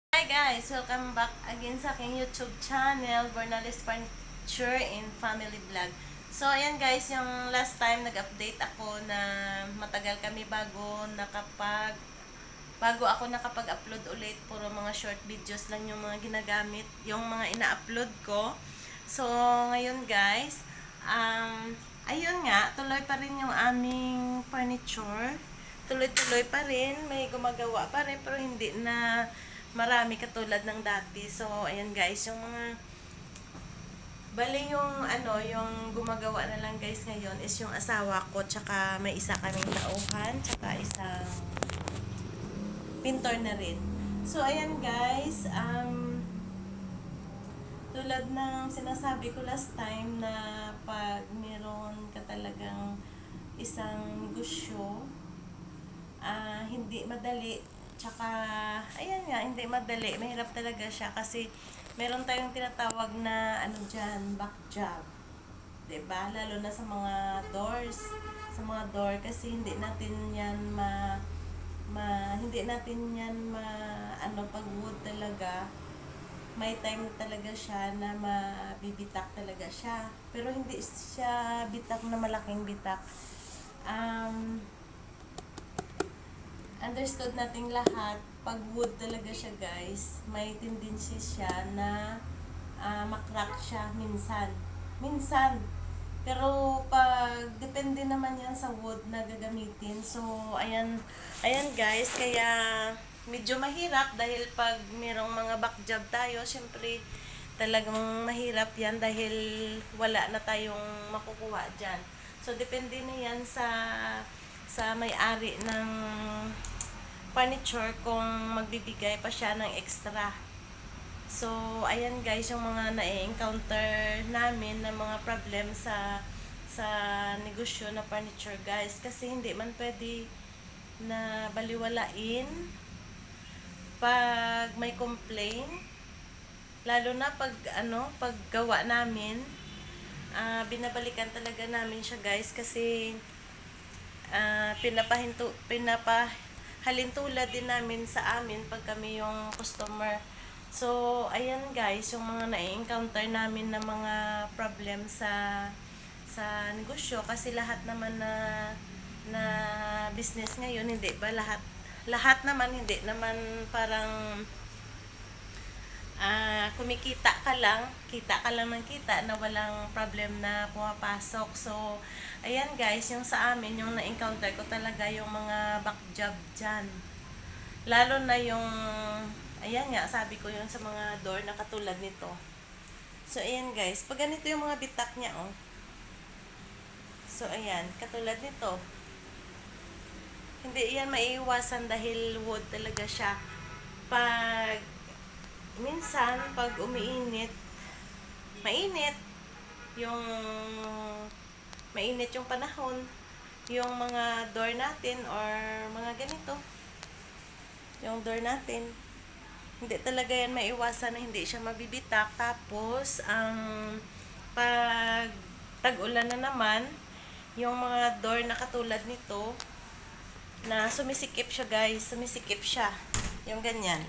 Hi guys! Welcome back again sa aking YouTube channel, Bornales Furniture and Family Vlog. So, ayan guys, yung last time nag-update ako na matagal kami bago ako nakapag-upload ulit. Puro mga short videos lang yung mga ginagamit, yung mga ina-upload ko. So, ngayon guys, ayun nga, tuloy pa rin yung aming furniture. Tuloy-tuloy pa rin, may gumagawa pa rin, pero hindi na marami katulad ng dati. So, ayan guys, yung mga bali yung yung gumagawa na lang guys ngayon is yung asawa ko, tsaka may isa kaming tauhan, tsaka isang pintor na rin. So, ayan guys, tulad ng sinasabi ko last time na pag meron ka talagang isang negosyo, hindi madali. Tsaka, ayan nga, hindi madali. Mahirap talaga siya kasi meron tayong tinatawag na back job. 'Di ba? Lalo na sa mga doors. Sa mga door kasi hindi natin yan hindi natin yan pag wood talaga. May time talaga siya na mabibitak talaga siya. Pero hindi siya bitak na malaking bitak. Understood nating lahat, pag wood talaga siya guys, may tendency siya na makrack siya minsan. Minsan. Pero pag depende naman yan sa wood na gagamitin. So, ayan guys, kaya medyo mahirap dahil pag merong mga back job tayo, syempre talagang mahirap yan dahil wala na tayong makukuha dyan. So, depende na yan sa may-ari ng furniture kung magbibigay pa siya ng extra. So, ayan guys, yung mga na-encounter namin na mga problem sa negosyo na furniture guys. Kasi hindi man pwede na baliwalain pag may complain. Lalo na pag gawa namin, binabalikan talaga namin siya guys kasi pinapahalintulad din namin sa amin pag kami yung customer. So, ayan guys, yung mga na-encounter namin na mga problem sa negosyo kasi lahat naman na business ngayon, hindi ba lahat naman, hindi naman parang kumikita ka lang ng kita na walang problem na pumapasok. So, ayan guys, yung sa amin, yung na-encounter ko talaga yung mga back job dyan. Lalo na yung, ayan nga, sabi ko yung sa mga door na katulad nito. So, ayan guys, pag ganito yung mga bitak niya, oh. So, ayan, katulad nito. Hindi yan maiiwasan dahil wood talaga siya. Minsan, pag umiinit, mainit, yung mainit yung panahon, yung mga door natin or mga ganito, yung door natin, hindi talaga yan maiwasan na hindi siya mabibitak. Tapos, pag tag-ulan na naman, yung mga door na katulad nito, na sumisikip siya guys, sumisikip siya. Yung ganyan.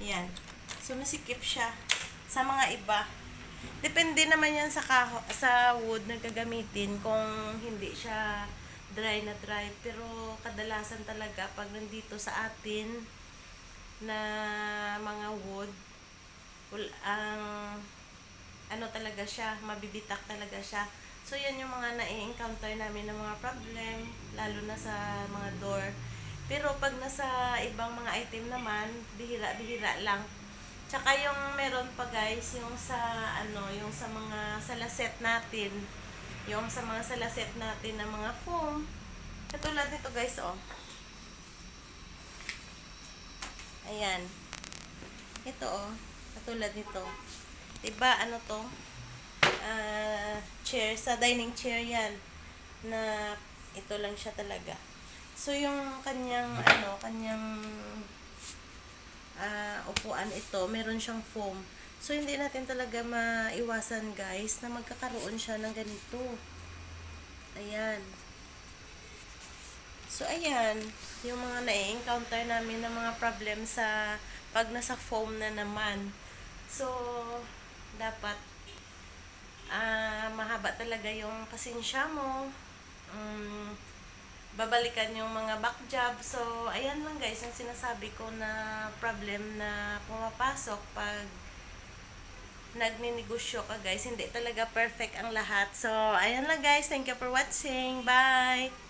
Yan. Sumisikip siya sa mga iba. Depende naman yan sa wood na gagamitin kung hindi siya dry na dry. Pero kadalasan talaga pag nandito sa atin na mga wood, ang talaga siya, mabibitak talaga siya. So, yan yung mga na-encounter namin ng mga problem, lalo na sa mga door. Pero pag nasa ibang mga item naman, bihira-bihira lang. Tsaka yung meron pa guys, yung yung sa mga salaset natin, yung sa mga salaset natin ng mga foam. Katulad nito guys, oh. Ayan. Ito, oh. Katulad nito. Diba, to? Chair, sa dining chair yan. Na ito lang siya talaga. So, yung kanyang upuan ito, meron siyang foam. So, hindi natin talaga maiwasan guys na magkakaroon siya ng ganito. Ayan. So, ayan, yung mga na-encounter namin ng mga problem sa pag nasa foam na naman. So, dapat mahaba talaga yung pasensya mo. Babalikan yung mga back job. So, ayan lang guys, yung sinasabi ko na problem na pumapasok pag nagninegosyo ka guys. Hindi talaga perfect ang lahat. So, ayan lang guys. Thank you for watching. Bye!